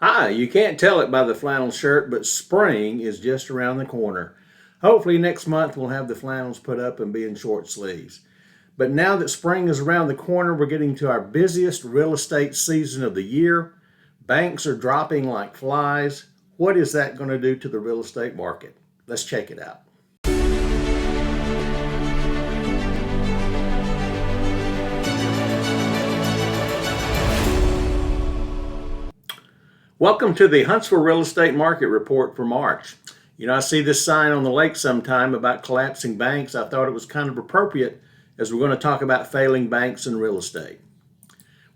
Hi, you can't tell it by the flannel shirt, but spring is just around the corner. Hopefully next month we'll have the flannels put up and be in short sleeves. But now that spring is around the corner, we're getting to our busiest real estate season of the year. Banks are dropping like flies. What is that going to do to the real estate market? Let's check it out. Welcome to the Huntsville Real Estate Market Report for March. I see this sign on the lake sometime about collapsing banks. I thought it was kind of appropriate as we're going to talk about failing banks in real estate.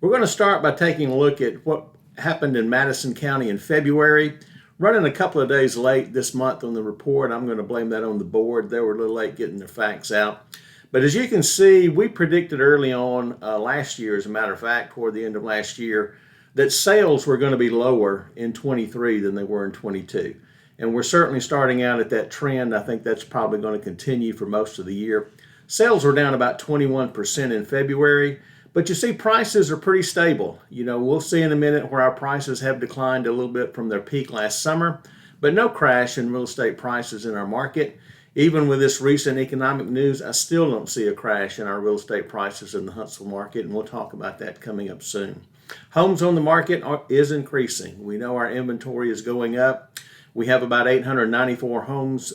We're going to start by taking a look at what happened in Madison County in February. Running a couple of days late this month on the report. I'm going to blame that on the board. They were a little late getting their facts out. But as you can see, we predicted early on last year, as a matter of fact, toward the end of last year, that sales were going to be lower in 23 than they were in 22. And we're certainly starting out at that trend. I think that's probably going to continue for most of the year. Sales were down about 21% in February, but you see prices are pretty stable. We'll see in a minute where our prices have declined a little bit from their peak last summer, but no crash in real estate prices in our market. Even with this recent economic news, I still don't see a crash in our real estate prices in the Huntsville market, and we'll talk about that coming up soon. Homes on the market is increasing. We know our inventory is going up. We have about 894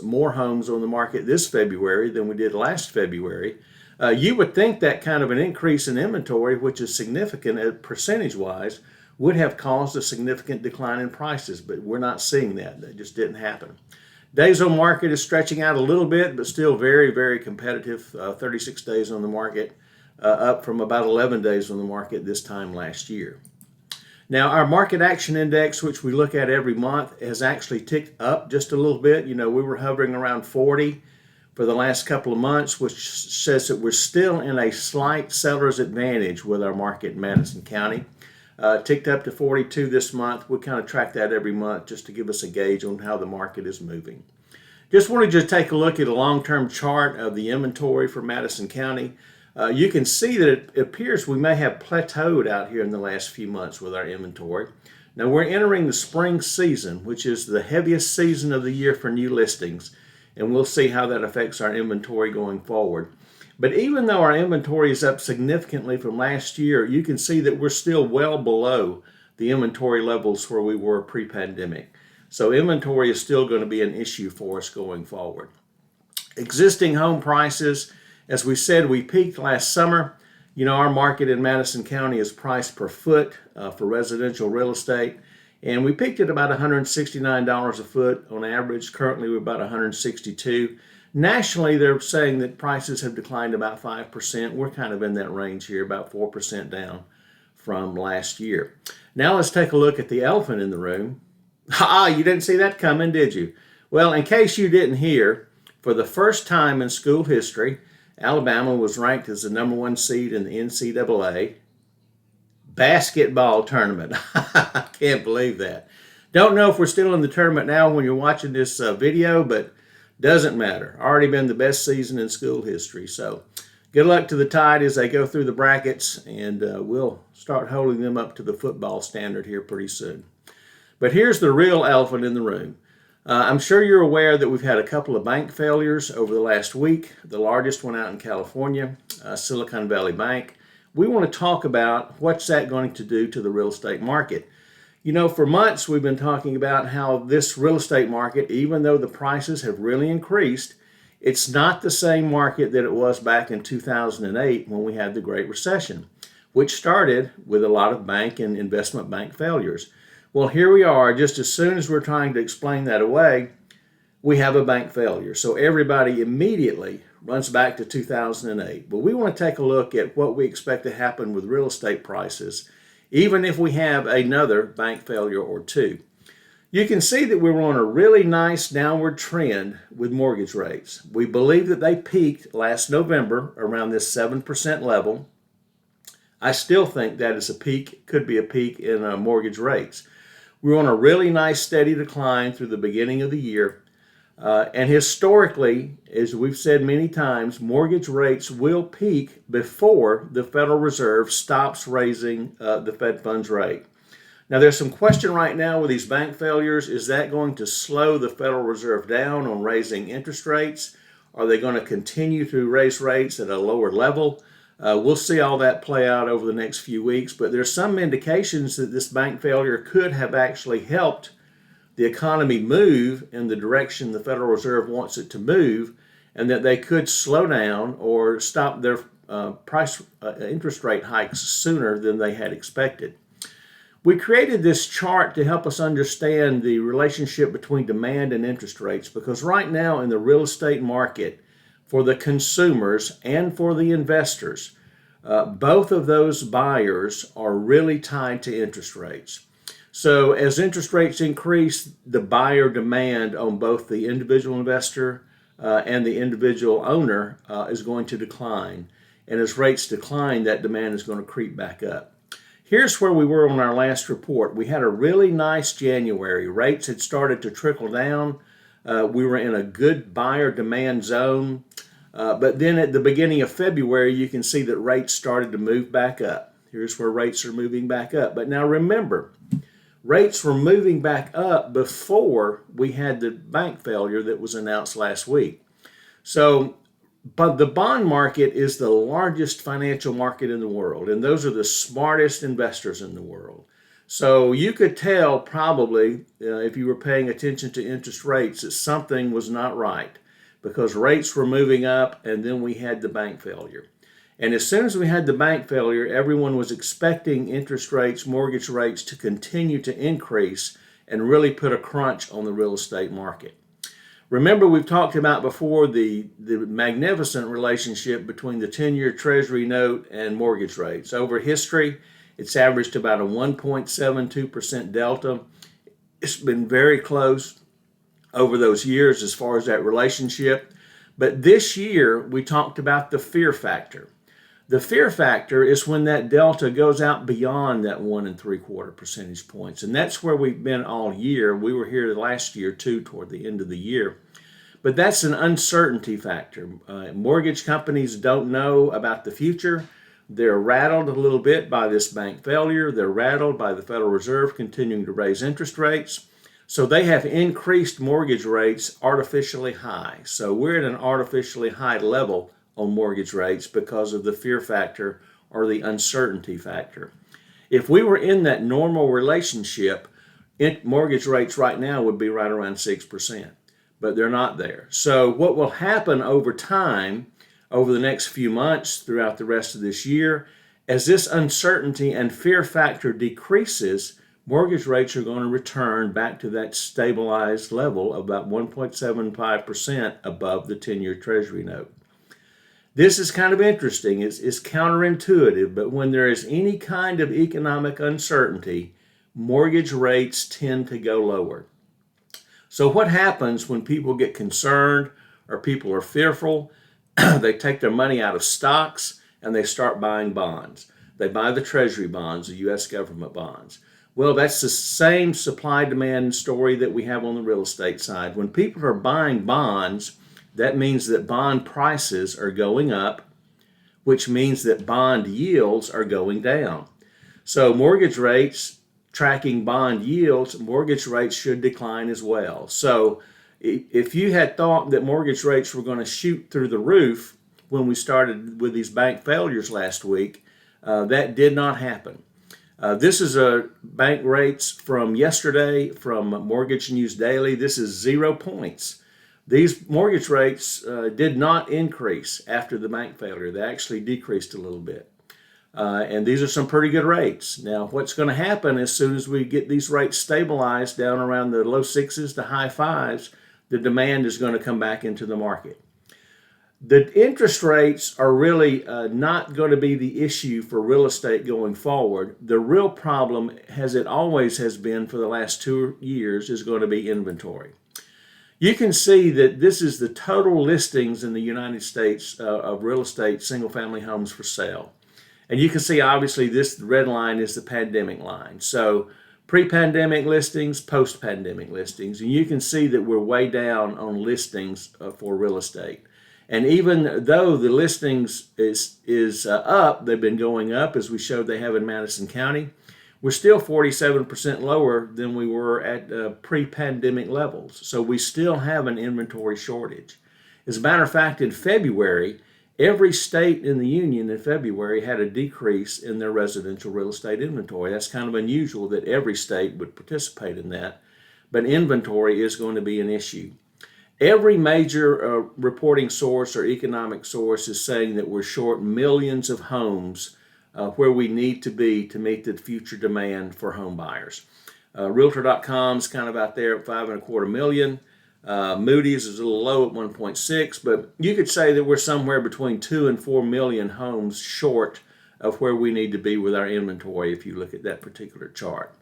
more homes on the market this February than we did last February. You would think that kind of an increase in inventory, which is significant percentage-wise, would have caused a significant decline in prices, but we're not seeing that. That just didn't happen. Days on market is stretching out a little bit, but still very, very competitive. 36 days on the market. Up from about 11 days on the market this time last year. Now, our market action index, which we look at every month, has actually ticked up just a little bit. We were hovering around 40 for the last couple of months, which says that we're still in a slight seller's advantage with our market in Madison County. Ticked up to 42 this month. We kind of track that every month just to give us a gauge on how the market is moving. Just wanted to take a look at a long-term chart of the inventory for Madison County. You can see that it appears we may have plateaued out here in the last few months with our inventory. Now we're entering the spring season, which is the heaviest season of the year for new listings, and we'll see how that affects our inventory going forward. But even though our inventory is up significantly from last year, you can see that we're still well below the inventory levels where we were pre-pandemic. So inventory is still going to be an issue for us going forward. Existing home prices, as we said, we peaked last summer. Our market in Madison County is priced per foot for residential real estate, and we peaked at about $169 a foot on average. Currently, we're about $162. Nationally, they're saying that prices have declined about 5%. We're kind of in that range here, about 4% down from last year. Now let's take a look at the elephant in the room. You didn't see that coming, did you? Well, in case you didn't hear, for the first time in school history, Alabama was ranked as the #1 seed in the NCAA basketball tournament. I can't believe that. Don't know if we're still in the tournament now when you're watching this video, but doesn't matter. Already been the best season in school history. So good luck to the Tide as they go through the brackets, and we'll start holding them up to the football standard here pretty soon. But here's the real elephant in the room. I'm sure you're aware that we've had a couple of bank failures over the last week. The largest one out in California, Silicon Valley Bank. We want to talk about what's that going to do to the real estate market. For months we've been talking about how this real estate market, even though the prices have really increased, it's not the same market that it was back in 2008 when we had the Great Recession, which started with a lot of bank and investment bank failures. Well, here we are, just as soon as we're trying to explain that away, we have a bank failure. So everybody immediately runs back to 2008. But we want to take a look at what we expect to happen with real estate prices, even if we have another bank failure or two. You can see that we were on a really nice downward trend with mortgage rates. We believe that they peaked last November around this 7% level. I still think that is a peak, could be a peak in mortgage rates. We're on a really nice steady decline through the beginning of the year. And historically, as we've said many times, mortgage rates will peak before the Federal Reserve stops raising the Fed funds rate. Now, there's some question right now with these bank failures. Is that going to slow the Federal Reserve down on raising interest rates? Are they going to continue to raise rates at a lower level? We'll see all that play out over the next few weeks, but there's some indications that this bank failure could have actually helped the economy move in the direction the Federal Reserve wants it to move, and that they could slow down or stop their interest rate hikes sooner than they had expected. We created this chart to help us understand the relationship between demand and interest rates, because right now in the real estate market, for the consumers and for the investors, both of those buyers are really tied to interest rates. So as interest rates increase, the buyer demand on both the individual investor and the individual owner is going to decline. And as rates decline, that demand is going to creep back up. Here's where we were on our last report. We had a really nice January. Rates had started to trickle down. We were in a good buyer demand zone. But then at the beginning of February, you can see that rates started to move back up. Here's where rates are moving back up. But now remember, rates were moving back up before we had the bank failure that was announced last week. But the bond market is the largest financial market in the world, and those are the smartest investors in the world. So you could tell probably if you were paying attention to interest rates that something was not right, because rates were moving up and then we had the bank failure. And as soon as we had the bank failure, everyone was expecting interest rates, mortgage rates to continue to increase and really put a crunch on the real estate market. Remember, we've talked about before the magnificent relationship between the 10-year Treasury note and mortgage rates. Over history, it's averaged about a 1.72% delta. It's been very close over those years as far as that relationship. But this year, we talked about the fear factor. The fear factor is when that delta goes out beyond that 1.75 percentage points. And that's where we've been all year. We were here last year too, toward the end of the year. But that's an uncertainty factor. Mortgage companies don't know about the future. They're rattled a little bit by this bank failure. They're rattled by the Federal Reserve continuing to raise interest rates. So they have increased mortgage rates artificially high. So we're at an artificially high level on mortgage rates because of the fear factor or the uncertainty factor. If we were in that normal relationship, mortgage rates right now would be right around 6%, but they're not there. So what will happen over time, over the next few months throughout the rest of this year, as this uncertainty and fear factor decreases, mortgage rates are going to return back to that stabilized level of about 1.75% above the 10-year Treasury note. This is kind of interesting. It's counterintuitive, but when there is any kind of economic uncertainty, mortgage rates tend to go lower. So what happens when people get concerned or people are fearful? They take their money out of stocks and they start buying bonds. They buy the Treasury bonds, the U.S. government bonds. Well, that's the same supply-demand story that we have on the real estate side. When people are buying bonds, that means that bond prices are going up, which means that bond yields are going down. So mortgage rates tracking bond yields, mortgage rates should decline as well. So if you had thought that mortgage rates were going to shoot through the roof when we started with these bank failures last week, that did not happen. This is bank rates from yesterday from Mortgage News Daily. This is 0 points. These mortgage rates did not increase after the bank failure. They actually decreased a little bit. And these are some pretty good rates. Now, what's going to happen as soon as we get these rates stabilized down around the low sixes to high fives, the demand is going to come back into the market. The interest rates are really not going to be the issue for real estate going forward. The real problem, as it always has been for the last 2 years, is going to be inventory. You can see that this is the total listings in the United States of real estate single-family homes for sale. And you can see, obviously, this red line is the pandemic line. So pre-pandemic listings, post-pandemic listings. And you can see that we're way down on listings for real estate. And even though the listings is up, they've been going up, as we showed they have in Madison County, we're still 47% lower than we were at pre-pandemic levels. So we still have an inventory shortage. As a matter of fact, in February, every state in the union in February had a decrease in their residential real estate inventory. That's kind of unusual that every state would participate in that, but inventory is going to be an issue. Every major reporting source or economic source is saying that we're short millions of homes where we need to be to meet the future demand for home buyers. Realtor.com's kind of out there at 5.25 million. Moody's is a little low at 1.6, but you could say that we're somewhere between 2 and 4 million homes short of where we need to be with our inventory if you look at that particular chart.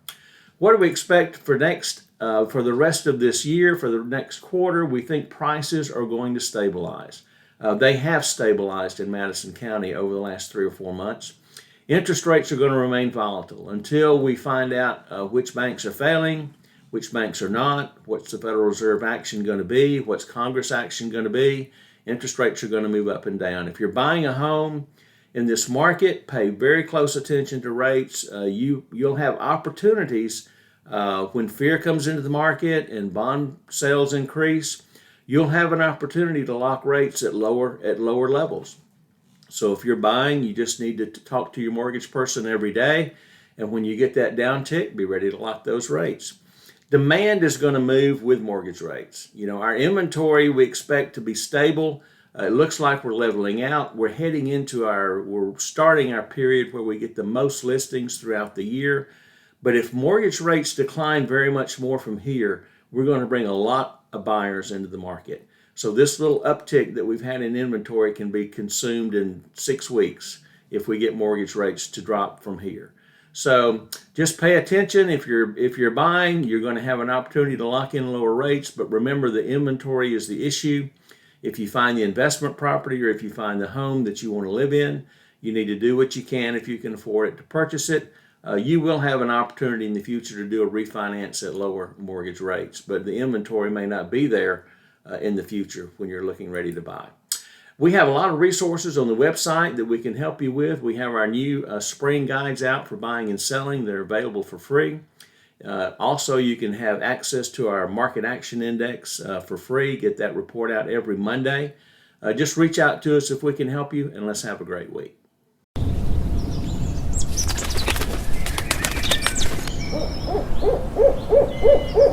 What do we expect for the rest of this year, for the next quarter? We think prices are going to stabilize. They have stabilized in Madison County over the last 3 or 4 months. Interest rates are going to remain volatile until we find out which banks are failing, which banks are not, what's the Federal Reserve action going to be, what's Congress action going to be. Interest rates are going to move up and down. If you're buying a home in this market, pay very close attention to rates. You'll have opportunities when fear comes into the market and bond sales increase. You'll have an opportunity to lock rates at lower levels. So if you're buying, you just need to talk to your mortgage person every day, and when you get that downtick, be ready to lock those rates. Demand is going to move with mortgage rates. Our inventory we expect to be stable. It looks like we're leveling out. We're starting our period where we get the most listings throughout the year. But if mortgage rates decline very much more from here, we're going to bring a lot of buyers into the market. So this little uptick that we've had in inventory can be consumed in 6 weeks if we get mortgage rates to drop from here. So just pay attention. If you're buying, you're going to have an opportunity to lock in lower rates, but remember the inventory is the issue. If you find the investment property or if you find the home that you want to live in, you need to do what you can if you can afford it to purchase it. You will have an opportunity in the future to do a refinance at lower mortgage rates, but the inventory may not be there in the future when you're looking ready to buy. We have a lot of resources on the website that we can help you with. We have our new spring guides out for buying and selling. They're available for free. Also, you can have access to our Market Action Index for free. Get that report out every Monday. Just reach out to us if we can help you, and let's have a great week. Oh,